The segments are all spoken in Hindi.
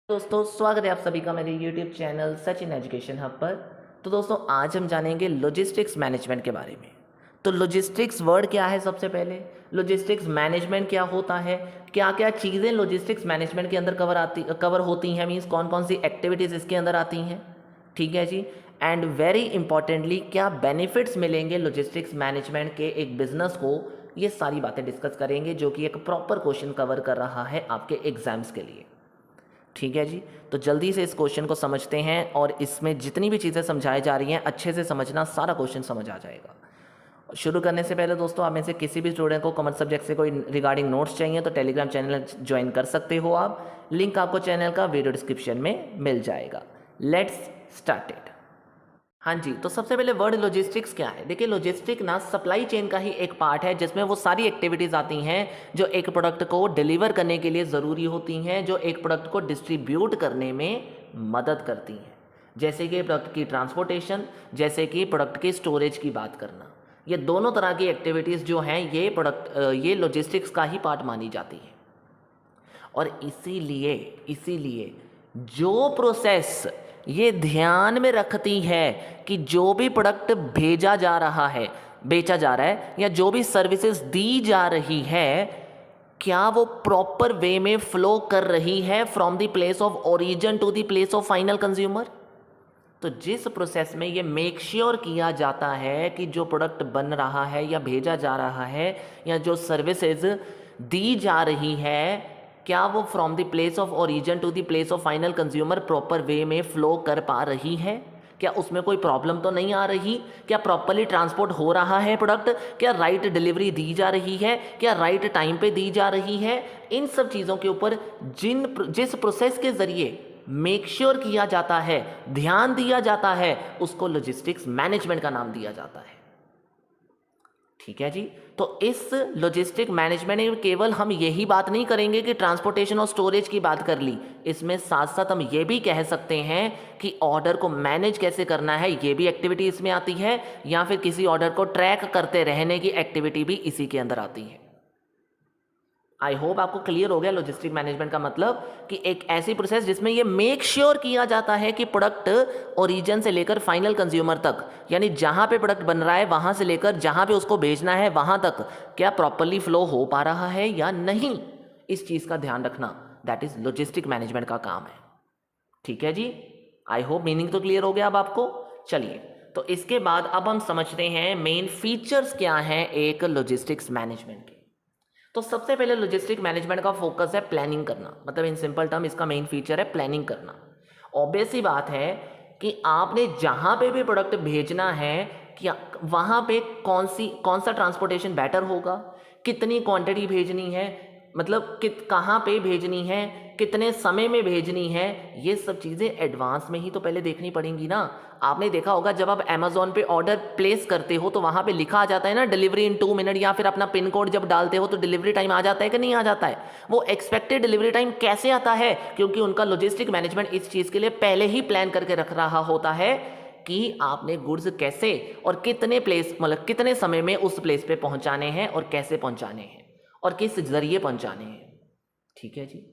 दोस्तों स्वागत है आप सभी का मेरे YouTube channel Sachin education hub पर। तो दोस्तों आज हम जानेंगे लॉजिस्टिक्स मैनेजमेंट के बारे में। तो लॉजिस्टिक्स वर्ड क्या है, सबसे पहले लॉजिस्टिक्स मैनेजमेंट क्या होता है, क्या क्या चीज़ें लॉजिस्टिक्स मैनेजमेंट के अंदर कवर होती हैं, मीन्स कौन कौन सी एक्टिविटीज़ इसके अंदर आती हैं, ठीक है जी। एंड वेरी इंपॉर्टेंटली क्या बेनिफिट्स मिलेंगे लॉजिस्टिक्स मैनेजमेंट के एक बिजनेस को, ये सारी बातें डिस्कस करेंगे जो कि एक प्रॉपर क्वेश्चन कवर कर रहा है आपके एग्जाम्स के लिए, ठीक है जी। तो जल्दी से इस क्वेश्चन को समझते हैं और इसमें जितनी भी चीज़ें समझाई जा रही हैं अच्छे से समझना, सारा क्वेश्चन समझ आ जाएगा। शुरू करने से पहले दोस्तों आप में से किसी भी स्टूडेंट को कॉमर्स सब्जेक्ट से कोई रिगार्डिंग नोट्स चाहिए तो टेलीग्राम चैनल ज्वाइन कर सकते हो आप, लिंक आपको चैनल का वीडियो डिस्क्रिप्शन में मिल जाएगा। Let's start it. हाँ जी, तो सबसे पहले वर्ड लॉजिस्टिक्स क्या है। देखिए लॉजिस्टिक ना सप्लाई चेन का ही एक पार्ट है जिसमें वो सारी एक्टिविटीज़ आती हैं जो एक प्रोडक्ट को डिलीवर करने के लिए ज़रूरी होती हैं, जो एक प्रोडक्ट को डिस्ट्रीब्यूट करने में मदद करती हैं। जैसे कि प्रोडक्ट की ट्रांसपोर्टेशन, जैसे कि प्रोडक्ट की स्टोरेज की बात करना, ये दोनों तरह की एक्टिविटीज़ जो हैं ये लॉजिस्टिक्स का ही पार्ट मानी जाती है। और इसीलिए जो प्रोसेस ये ध्यान में रखती है कि जो भी प्रोडक्ट भेजा जा रहा है, बेचा जा रहा है, या जो भी सर्विसेज दी जा रही है, क्या वो प्रॉपर वे में फ्लो कर रही है from the place of origin to the place of final consumer. तो जिस प्रोसेस में ये मेक श्योर किया जाता है कि जो प्रोडक्ट बन रहा है या भेजा जा रहा है या जो सर्विसेज दी जा रही है, क्या वो from the place of origin to the place of final consumer proper way में फ्लो कर पा रही है, क्या उसमें कोई प्रॉब्लम तो नहीं आ रही, क्या प्रॉपरली ट्रांसपोर्ट हो रहा है प्रोडक्ट, क्या राइट डिलीवरी दी जा रही है, क्या राइट टाइम पे दी जा रही है। इन सब चीज़ों के ऊपर जिस प्रोसेस के ज़रिए मेक श्योर किया जाता है, ध्यान दिया जाता है, उसको लॉजिस्टिक्स मैनेजमेंट का नाम दिया जाता है, ठीक है जी। तो इस लॉजिस्टिक मैनेजमेंट में केवल हम यही बात नहीं करेंगे कि ट्रांसपोर्टेशन और स्टोरेज की बात कर ली, इसमें साथ साथ हम ये भी कह सकते हैं कि ऑर्डर को मैनेज कैसे करना है, ये भी एक्टिविटी इसमें आती है, या फिर किसी ऑर्डर को ट्रैक करते रहने की एक्टिविटी भी इसी के अंदर आती है। आई होप आपको क्लियर हो गया लॉजिस्टिक मैनेजमेंट का मतलब कि एक ऐसी प्रोसेस जिसमें ये मेक श्योर किया जाता है कि प्रोडक्ट ओरिजिन से लेकर फाइनल कंज्यूमर तक, यानी जहां पे प्रोडक्ट बन रहा है वहां से लेकर जहां पे उसको भेजना है वहां तक, क्या प्रॉपरली फ्लो हो पा रहा है या नहीं, इस चीज का ध्यान रखना, दैट इज लॉजिस्टिक मैनेजमेंट का काम है, ठीक है जी। आई होप मीनिंग तो क्लियर हो गया अब आपको। चलिए, तो इसके बाद अब हम समझते हैं मेन फीचर्स क्या हैं एक लॉजिस्टिक्स मैनेजमेंट के। तो सबसे पहले लॉजिस्टिक मैनेजमेंट का फोकस है प्लानिंग करना, मतलब इन सिंपल टर्म इसका मेन फीचर है प्लानिंग करना। ऑब्वियस सी बात है कि आपने जहां पे भी प्रोडक्ट भेजना है कि वहां पे कौन सा ट्रांसपोर्टेशन बेटर होगा, कितनी क्वांटिटी भेजनी है, मतलब कहाँ पे भेजनी है, कितने समय में भेजनी है, ये सब चीज़ें एडवांस में ही तो पहले देखनी पड़ेंगी ना। आपने देखा होगा जब आप अमेजोन पे ऑर्डर प्लेस करते हो तो वहाँ पे लिखा आ जाता है ना डिलीवरी इन 2 मिनट, या फिर अपना पिन कोड जब डालते हो तो डिलीवरी टाइम आ जाता है कि नहीं आ जाता है। वो एक्सपेक्टेड डिलीवरी टाइम कैसे आता है, क्योंकि उनका लॉजिस्टिक मैनेजमेंट इस चीज़ के लिए पहले ही प्लान करके रख रहा होता है कि आपने गुड्स कैसे और कितने प्लेस, मतलब कितने समय में उस प्लेस पे पहुंचाने हैं और कैसे पहुंचाने हैं और किस जरिए पहुंचाने हैं, ठीक है जी।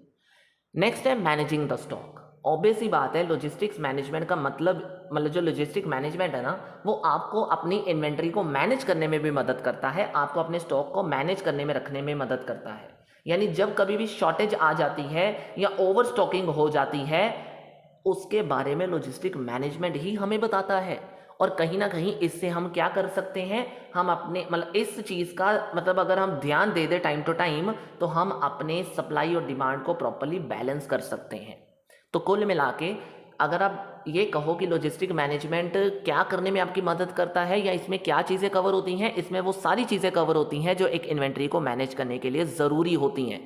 नेक्स्ट है मैनेजिंग द स्टॉक। ऑब्वियस ही बात है लॉजिस्टिक्स मैनेजमेंट का मतलब जो लॉजिस्टिक मैनेजमेंट है ना, वो आपको अपनी इन्वेंट्री को मैनेज करने में भी मदद करता है, आपको अपने स्टॉक को मैनेज करने में रखने में मदद करता है। यानी जब कभी भी शॉर्टेज आ जाती है या ओवर स्टॉकिंग हो जाती है, उसके बारे में लॉजिस्टिक मैनेजमेंट ही हमें बताता है। और कहीं ना कहीं इससे हम क्या कर सकते हैं, हम अपने मतलब इस चीज़ का मतलब अगर हम ध्यान दे दें टाइम टू टाइम तो हम अपने सप्लाई और डिमांड को प्रॉपरली बैलेंस कर सकते हैं। तो कुल मिला के अगर आप ये कहो कि लॉजिस्टिक मैनेजमेंट क्या करने में आपकी मदद करता है या इसमें क्या चीज़ें कवर होती हैं, इसमें वो सारी चीज़ें कवर होती हैं जो एक इन्वेंट्री को मैनेज करने के लिए ज़रूरी होती हैं।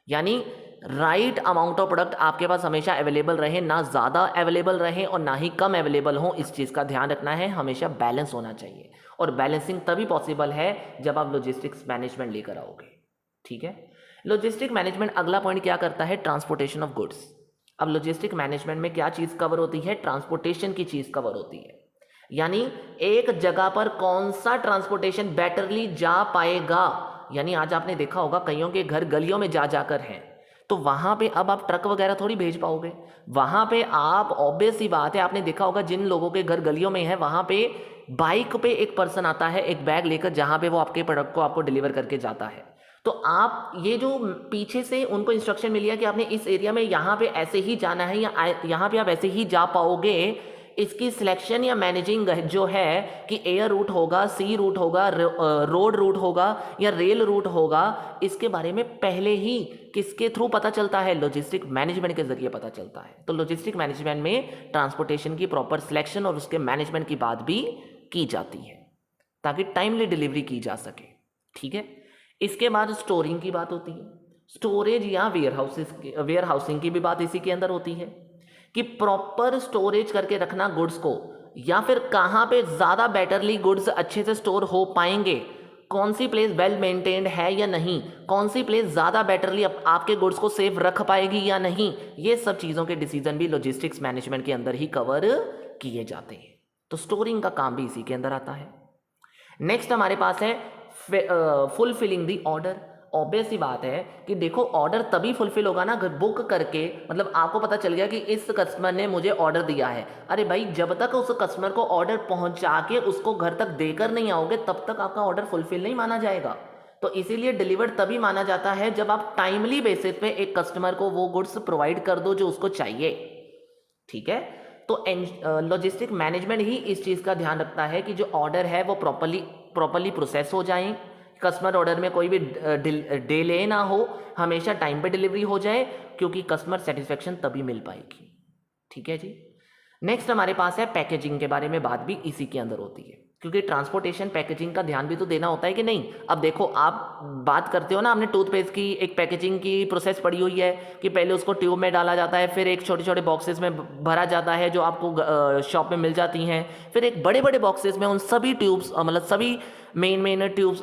यानी राइट अमाउंट ऑफ प्रोडक्ट आपके पास हमेशा अवेलेबल रहे, ना ज़्यादा अवेलेबल रहे और ना ही कम अवेलेबल हो, इस चीज़ का ध्यान रखना है, हमेशा बैलेंस होना चाहिए। और बैलेंसिंग तभी पॉसिबल है जब आप लॉजिस्टिक्स मैनेजमेंट लेकर आओगे, ठीक है। लॉजिस्टिक मैनेजमेंट अगला पॉइंट क्या करता है, ट्रांसपोर्टेशन ऑफ गुड्स। अब लॉजिस्टिक मैनेजमेंट में क्या चीज़ कवर होती है, ट्रांसपोर्टेशन की चीज़ कवर होती है। यानी एक जगह पर कौन सा ट्रांसपोर्टेशन बेटरली जा पाएगा। यानी आज आपने देखा होगा कईयों के घर गलियों में जा जाकर हैं, तो वहाँ पे अब आप ट्रक वगैरह थोड़ी भेज पाओगे। वहाँ पे आप ऑब्वियस सी बात है, आपने देखा होगा जिन लोगों के घर गलियों में है वहाँ पे बाइक पे एक पर्सन आता है एक बैग लेकर, जहाँ पे वो आपके प्रोडक्ट को आपको डिलीवर करके जाता है। तो आप ये जो पीछे से उनको इंस्ट्रक्शन मिली है कि आपने इस एरिया में यहाँ पे ऐसे ही जाना है या यहाँ पे आप ऐसे ही जा पाओगे, इसकी सिलेक्शन या मैनेजिंग जो है कि एयर रूट होगा, सी रूट होगा, रोड रूट होगा या रेल रूट होगा, इसके बारे में पहले ही किसके थ्रू पता चलता है? लॉजिस्टिक मैनेजमेंट के जरिए पता चलता है। तो लॉजिस्टिक मैनेजमेंट में ट्रांसपोर्टेशन की प्रॉपर सिलेक्शन और उसके मैनेजमेंट की बात भी की जाती है ताकि टाइमली डिलीवरी की जा सके। ठीक है, इसके बाद स्टोरिंग की बात होती है। स्टोरेज या वेयर हाउसिंग की भी बात इसी के अंदर होती है कि प्रॉपर स्टोरेज करके रखना गुड्स को, या फिर कहाँ पे ज़्यादा बेटरली गुड्स अच्छे से स्टोर हो पाएंगे, कौन सी प्लेस वेल मेंटेन्ड है या नहीं, कौन सी प्लेस ज़्यादा बेटरली आपके गुड्स को सेफ रख पाएगी या नहीं, ये सब चीज़ों के डिसीजन भी लॉजिस्टिक्स मैनेजमेंट के अंदर ही कवर किए जाते हैं। तो स्टोरिंग का काम भी इसी के अंदर आता है। नेक्स्ट हमारे पास है फुलफिलिंग द ऑर्डर। ऑब्वियस सी बात है कि देखो ऑर्डर तभी फुलफिल होगा ना बुक करके, मतलब आपको पता चल गया कि इस कस्टमर ने मुझे ऑर्डर दिया है। अरे भाई, जब तक उस कस्टमर को ऑर्डर पहुंचा के उसको घर तक देकर नहीं आओगे तब तक आपका ऑर्डर फुलफिल नहीं माना जाएगा। तो इसीलिए डिलीवर्ड तभी माना जाता है जब आप टाइमली बेसिस पे एक कस्टमर को वो गुड्स प्रोवाइड कर दो जो उसको चाहिए। ठीक है, तो लॉजिस्टिक मैनेजमेंट ही इस चीज़ का ध्यान रखता है कि जो ऑर्डर है वो प्रॉपरली प्रोसेस हो जाए, कस्टमर ऑर्डर में कोई भी डिले ना हो, हमेशा टाइम पे डिलीवरी हो जाए, क्योंकि कस्टमर सेटिस्फेक्शन तभी मिल पाएगी। ठीक है जी। नेक्स्ट हमारे पास है पैकेजिंग के बारे में बात भी इसी के अंदर होती है, क्योंकि ट्रांसपोर्टेशन पैकेजिंग का ध्यान भी तो देना होता है कि नहीं। अब देखो आप बात करते हो ना, आपने टूथपेस्ट की एक पैकेजिंग की प्रोसेस पड़ी हुई है कि पहले उसको ट्यूब में डाला जाता है, फिर एक छोटे छोटे बॉक्सेस में भरा जाता है जो आपको शॉप में मिल जाती हैं, फिर एक बड़े बड़े बॉक्सेस में उन सभी ट्यूब्स मतलब सभी मेन ट्यूब्स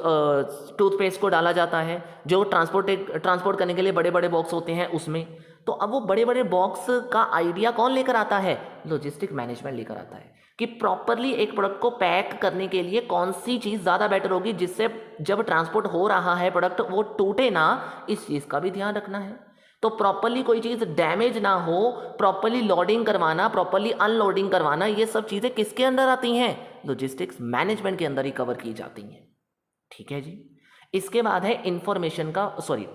टूथपेस्ट को डाला जाता है जो ट्रांसपोर्ट करने के लिए बड़े बड़े बॉक्स होते हैं उसमें। तो अब वो बड़े बड़े बॉक्स का आइडिया कौन लेकर आता है? लॉजिस्टिक मैनेजमेंट लेकर आता है कि प्रॉपरली एक प्रोडक्ट को पैक करने के लिए कौन सी चीज़ ज़्यादा बेटर होगी, जिससे जब ट्रांसपोर्ट हो रहा है प्रोडक्ट वो टूटे ना, इस चीज़ का भी ध्यान रखना है। तो प्रॉपरली कोई चीज़ डैमेज ना हो, प्रॉपरली लोडिंग करवाना, प्रॉपरली अनलोडिंग करवाना, ये सब चीज़ें किसके अंदर आती हैं? लॉजिस्टिक्स मैनेजमेंट के अंदर ही कवर की जाती हैं। ठीक है जी। इसके बाद है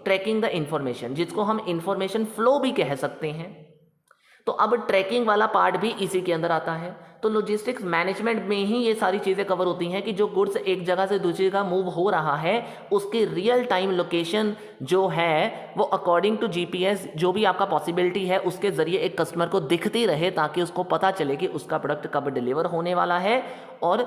ट्रैकिंग द इंफॉर्मेशन, जिसको हम इंफॉर्मेशन फ्लो भी कह सकते हैं। तो अब ट्रैकिंग वाला पार्ट भी इसी के अंदर आता है। तो लॉजिस्टिक्स मैनेजमेंट में ही ये सारी चीज़ें कवर होती हैं कि जो गुड्स एक जगह से दूसरी जगह मूव हो रहा है उसकी रियल टाइम लोकेशन जो है वो अकॉर्डिंग टू जीपीएस जो भी आपका पॉसिबिलिटी है उसके ज़रिए एक कस्टमर को दिखती रहे, ताकि उसको पता चले कि उसका प्रोडक्ट कब डिलीवर होने वाला है और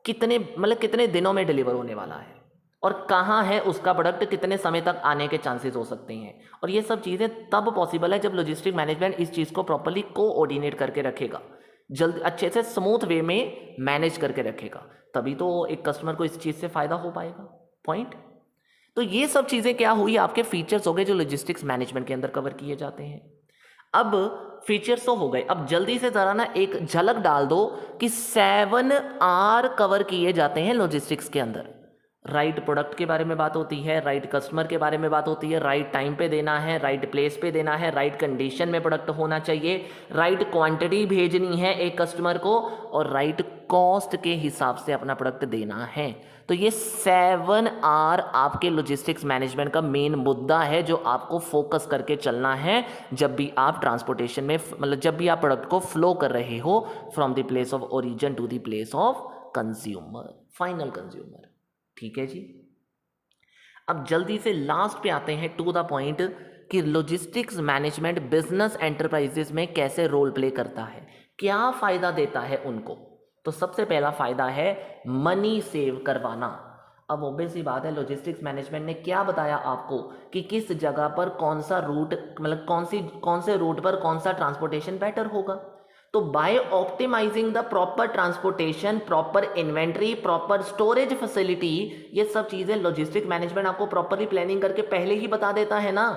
कितने दिनों में डिलीवर होने वाला है, और कहाँ है उसका प्रोडक्ट, कितने समय तक आने के चांसेस हो सकते हैं। और ये सब चीज़ें तब पॉसिबल है जब लॉजिस्टिक मैनेजमेंट इस चीज़ को प्रॉपर्ली कोऑर्डिनेट करके रखेगा, जल्द अच्छे से स्मूथ वे में मैनेज करके रखेगा, तभी तो एक कस्टमर को इस चीज़ से फ़ायदा हो पाएगा। पॉइंट। तो ये सब चीज़ें क्या हुई, आपके फीचर्स हो गए जो लॉजिस्टिक्स मैनेजमेंट के अंदर कवर किए जाते हैं। अब फीचर्स तो हो गए, अब जल्दी से ज़रा ना एक झलक डाल दो कि 7R कवर किए जाते हैं लॉजिस्टिक्स के अंदर। राइट प्रोडक्ट के बारे में बात होती है, राइट कस्टमर के बारे में बात होती है, राइट टाइम पे देना है, राइट प्लेस पे देना है, राइट कंडीशन में प्रोडक्ट होना चाहिए, राइट क्वांटिटी भेजनी है एक कस्टमर को, और राइट कॉस्ट के हिसाब से अपना प्रोडक्ट देना है। तो ये 7R आपके लॉजिस्टिक्स मैनेजमेंट का मेन मुद्दा है जो आपको फोकस करके चलना है जब भी आप ट्रांसपोर्टेशन में जब भी आप प्रोडक्ट को फ्लो कर रहे हो from the place of origin to the place of consumer, final consumer. ठीक है जी। अब जल्दी से लास्ट पे आते हैं टू द पॉइंट कि लॉजिस्टिक्स मैनेजमेंट बिजनेस एंटरप्राइजेस में कैसे रोल प्ले करता है, क्या फ़ायदा देता है उनको। तो सबसे पहला फ़ायदा है मनी सेव करवाना। अब ऑब्वियस सी बात है, लॉजिस्टिक्स मैनेजमेंट ने क्या बताया आपको कि किस जगह पर कौन सा रूट कौन से रूट पर कौन सा ट्रांसपोर्टेशन बेटर होगा। तो by optimising the proper transportation, proper inventory, proper storage facility, ये सब चीज़ें लॉजिस्टिक मैनेजमेंट आपको प्रॉपरली प्लानिंग करके पहले ही बता देता है ना।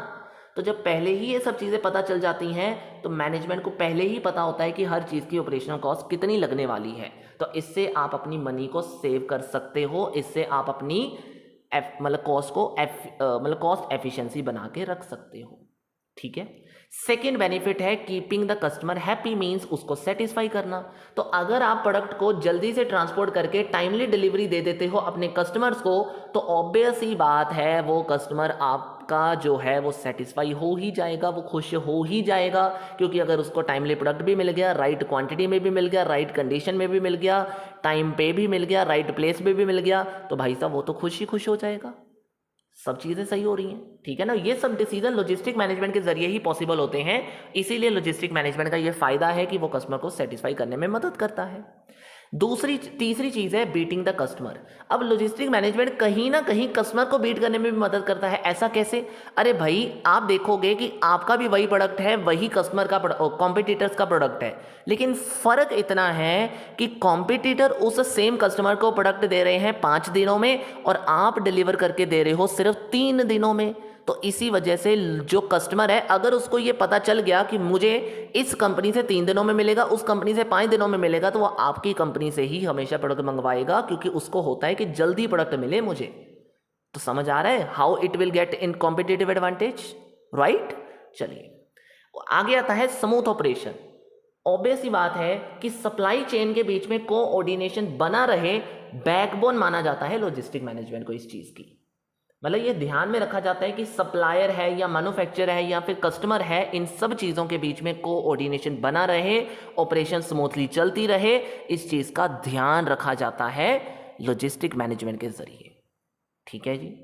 तो जब पहले ही ये सब चीज़ें पता चल जाती हैं तो मैनेजमेंट को पहले ही पता होता है कि हर चीज़ की ऑपरेशनल कॉस्ट कितनी लगने वाली है। तो इससे आप अपनी मनी को सेव कर सकते हो, इससे आप अपनी कॉस्ट एफिशिएंसी बना के रख सकते हो। ठीक है। सेकेंड बेनिफिट है keeping the customer happy, means उसको सेटिस्फाई करना। तो अगर आप प्रोडक्ट को जल्दी से ट्रांसपोर्ट करके टाइमली डिलीवरी दे देते हो अपने कस्टमर्स को, तो ऑब्वियस ही बात है वो कस्टमर आपका जो है वो सेटिस्फाई हो ही जाएगा, वो खुश हो ही जाएगा। क्योंकि अगर उसको टाइमली प्रोडक्ट भी मिल गया, राइट क्वांटिटी में भी मिल गया, राइट कंडीशन में भी मिल गया, टाइम पे भी मिल गया, राइट प्लेस पे भी मिल गया, तो भाई साहब वो तो खुश ही खुश हो जाएगा। सब चीज़ें सही हो रही हैं, ठीक है ना। ये सब डिसीजन लॉजिस्टिक मैनेजमेंट के जरिए ही पॉसिबल होते हैं। इसीलिए लॉजिस्टिक मैनेजमेंट का ये फायदा है कि वो कस्टमर को सेटिस्फाई करने में मदद करता है। तीसरी चीज़ है बीटिंग द कस्टमर। अब लॉजिस्टिक मैनेजमेंट कहीं ना कहीं कस्टमर को बीट करने में भी मदद करता है। ऐसा कैसे? अरे भाई, आप देखोगे कि आपका भी वही प्रोडक्ट है, वही कस्टमर का कॉम्पिटिटर्स का प्रोडक्ट है, लेकिन फ़र्क इतना है कि कॉम्पिटिटर उस सेम कस्टमर को प्रोडक्ट दे रहे हैं 5 दिनों में और आप डिलीवर करके दे रहे हो सिर्फ 3 दिनों में। तो इसी वजह से जो कस्टमर है, अगर उसको ये पता चल गया कि मुझे इस कंपनी से 3 दिनों में मिलेगा, उस कंपनी से 5 दिनों में मिलेगा, तो वो आपकी कंपनी से ही हमेशा प्रोडक्ट मंगवाएगा, क्योंकि उसको होता है कि जल्दी प्रोडक्ट मिले मुझे। तो समझ आ रहा है how it will get in competitive advantage, right. चलिए आगे आता है स्मूथ ऑपरेशन। ऑब्वियस ही बात है कि सप्लाई चेन के बीच में कोऑर्डिनेशन बना रहे, बैकबोन माना जाता है लॉजिस्टिक मैनेजमेंट को इस चीज़ की। मतलब ये ध्यान में रखा जाता है कि सप्लायर है या मैन्युफैक्चरर है या फिर कस्टमर है, इन सब चीज़ों के बीच में कोऑर्डिनेशन बना रहे, ऑपरेशन स्मूथली चलती रहे, इस चीज़ का ध्यान रखा जाता है लॉजिस्टिक मैनेजमेंट के जरिए। ठीक है जी।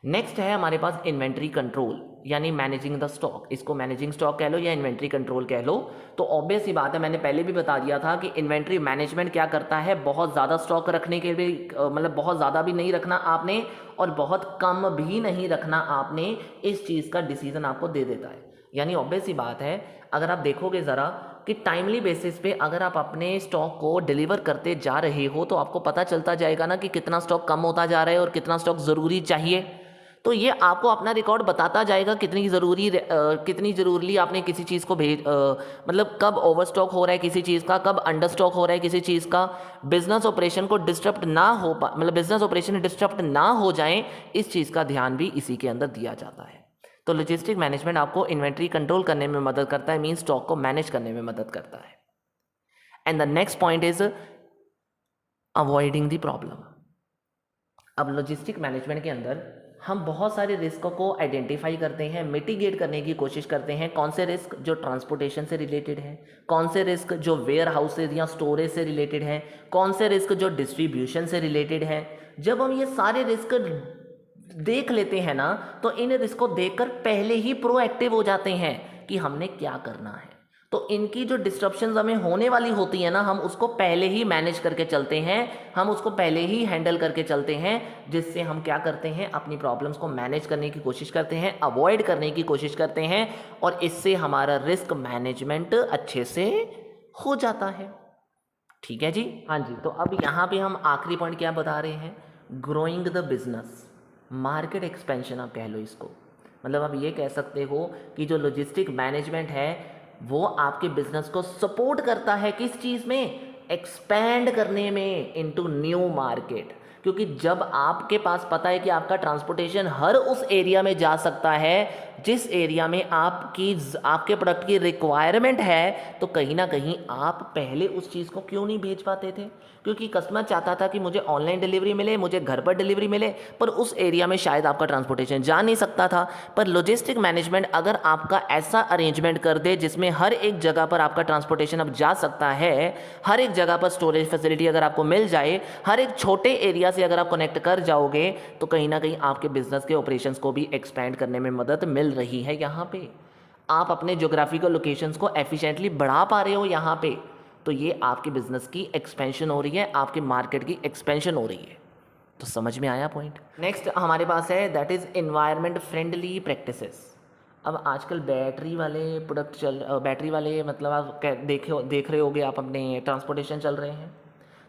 नेक्स्ट है हमारे पास इन्वेंट्री कंट्रोल, यानी मैनेजिंग द स्टॉक। इसको मैनेजिंग स्टॉक कह लो या इन्वेंट्री कंट्रोल कह लो। तो ऑब्वियस ही बात है, मैंने पहले भी बता दिया था कि इन्वेंट्री मैनेजमेंट क्या करता है, बहुत ज़्यादा स्टॉक रखने के भी मतलब बहुत ज़्यादा भी नहीं रखना आपने और बहुत कम भी नहीं रखना आपने, इस चीज़ का डिसीजन आपको दे देता है। यानी ऑब्वियस ही बात है, अगर आप देखोगे ज़रा कि टाइमली बेसिस पे अगर आप अपने स्टॉक को डिलीवर करते जा रहे हो, तो आपको पता चलता जाएगा ना कि कितना स्टॉक कम होता जा रहा है और कितना स्टॉक ज़रूरी चाहिए। तो ये आपको अपना रिकॉर्ड बताता जाएगा कितनी ज़रूरी आपने किसी चीज़ को मतलब कब ओवर स्टॉक हो रहा है किसी चीज़ का, कब अंडर स्टॉक हो रहा है किसी चीज़ का। बिजनेस ऑपरेशन को डिस्टर्ब ना हो मतलब बिजनेस ऑपरेशन डिस्टर्ब ना हो जाए, इस चीज़ का ध्यान भी इसी के अंदर दिया जाता है। तो लॉजिस्टिक मैनेजमेंट आपको इन्वेंट्री कंट्रोल करने में मदद करता है, मीन स्टॉक को मैनेज करने में मदद करता है। And the next point is avoiding the problem. अब लॉजिस्टिक मैनेजमेंट के अंदर हम बहुत सारे रिस्क को आइडेंटिफाई करते हैं, मिटिगेट करने की कोशिश करते हैं। कौन से रिस्क जो ट्रांसपोर्टेशन से रिलेटेड है, कौन से रिस्क जो वेयर हाउसेज या स्टोरेज से रिलेटेड है, कौन से रिस्क जो डिस्ट्रीब्यूशन से रिलेटेड है। जब हम ये सारे रिस्क देख लेते हैं ना, तो इन रिस्क को देखकर पहले ही प्रोएक्टिव हो जाते हैं कि हमने क्या करना है। तो इनकी जो डिस्ट्रप्शंस हमें होने वाली होती है ना, हम उसको पहले ही मैनेज करके चलते हैं, हम उसको पहले ही हैंडल करके चलते हैं, जिससे हम क्या करते हैं, अपनी प्रॉब्लम्स को मैनेज करने की कोशिश करते हैं, अवॉइड करने की कोशिश करते हैं, और इससे हमारा रिस्क मैनेजमेंट अच्छे से हो जाता है। ठीक है जी। हाँ जी। तो अब यहाँ पे हम आखिरी पॉइंट क्या बता रहे हैं, growing the business, market expansion आप कह लो इसको। मतलब आप ये कह सकते हो कि जो लॉजिस्टिक मैनेजमेंट है वो आपके बिजनेस को सपोर्ट करता है, किस चीज़ में, एक्सपैंड करने में इनटू न्यू मार्केट। क्योंकि जब आपके पास पता है कि आपका ट्रांसपोर्टेशन हर उस एरिया में जा सकता है जिस एरिया में आपके प्रोडक्ट की रिक्वायरमेंट है, तो कहीं ना कहीं आप पहले उस चीज़ को क्यों नहीं भेज पाते थे, क्योंकि कस्टमर चाहता था कि मुझे ऑनलाइन डिलीवरी मिले, मुझे घर पर डिलीवरी मिले, पर उस एरिया में शायद आपका ट्रांसपोर्टेशन जा नहीं सकता था। पर लॉजिस्टिक मैनेजमेंट अगर आपका ऐसा अरेंजमेंट कर दे जिसमें हर एक जगह पर आपका ट्रांसपोर्टेशन अब जा सकता है, हर एक जगह पर स्टोरेज फैसिलिटी अगर आपको मिल जाए, हर एक छोटे एरिया से अगर आप कनेक्ट कर जाओगे, तो कहीं ना कहीं आपके बिजनेस के ऑपरेशंस को भी एक्सपैंड करने में मदद मिल रही है। यहाँ पे आप अपने ज्योग्राफिकल लोकेशंस को एफिशिएंटली बढ़ा पा रहे हो यहाँ पे, तो ये आपके बिजनेस की एक्सपेंशन हो रही है, आपके मार्केट की एक्सपेंशन हो रही है। तो समझ में आया पॉइंट। नेक्स्ट हमारे पास है that is environment friendly practices. अब आजकल बैटरी वाले मतलब आप देख रहे होगे आप अपने ट्रांसपोर्टेशन चल रहे हैं,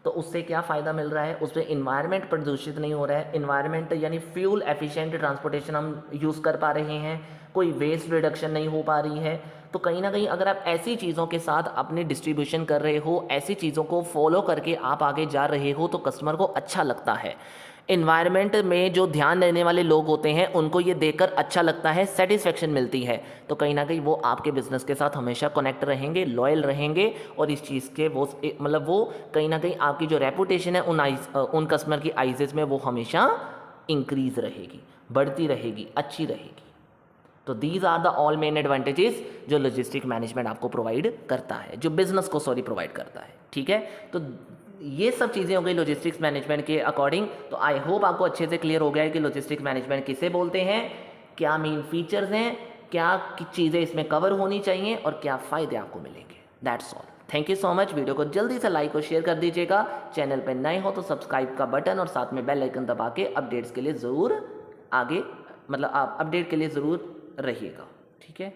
तो उससे क्या फ़ायदा मिल रहा है, उससे इन्वायरमेंट प्रदूषित नहीं हो रहा है। इन्वायरमेंट यानी फ्यूल एफिशिएंट ट्रांसपोर्टेशन हम यूज़ कर पा रहे हैं, कोई वेस्ट रिडक्शन नहीं हो पा रही है। तो कहीं ना कहीं अगर आप ऐसी चीज़ों के साथ अपनी डिस्ट्रीब्यूशन कर रहे हो, ऐसी चीज़ों को फॉलो करके आप आगे जा रहे हो, तो कस्टमर को अच्छा लगता है। इन्वायरमेंट में जो ध्यान देने वाले लोग होते हैं उनको ये देखकर अच्छा लगता है, सेटिस्फेक्शन मिलती है, तो कहीं ना कहीं वो आपके बिजनेस के साथ हमेशा कनेक्ट रहेंगे, लॉयल रहेंगे, और इस चीज़ के वो मतलब वो कहीं ना कहीं आपकी जो रेपुटेशन है उन कस्टमर की आइजेज में वो हमेशा इंक्रीज रहेगी, बढ़ती रहेगी, अच्छी रहेगी। तो these are the all main advantages जो लॉजिस्टिक मैनेजमेंट आपको प्रोवाइड करता है, जो बिजनेस को प्रोवाइड करता है। ठीक है, तो ये सब चीज़ें हो गई लॉजिस्टिक्स मैनेजमेंट के अकॉर्डिंग। तो आई होप आपको अच्छे से क्लियर हो गया है कि लॉजिस्टिक्स मैनेजमेंट किसे बोलते हैं, क्या मेन फीचर्स हैं, क्या चीज़ें इसमें कवर होनी चाहिए और क्या फ़ायदे आपको मिलेंगे। That's all. Thank you so much. Video को जल्दी से लाइक और शेयर कर दीजिएगा। चैनल पर नए हो तो सब्सक्राइब का बटन और साथ में बेल आइकन दबा के अपडेट्स के लिए ज़रूर आगे मतलब आप अपडेट के लिए ज़रूर रहिएगा। ठीक है।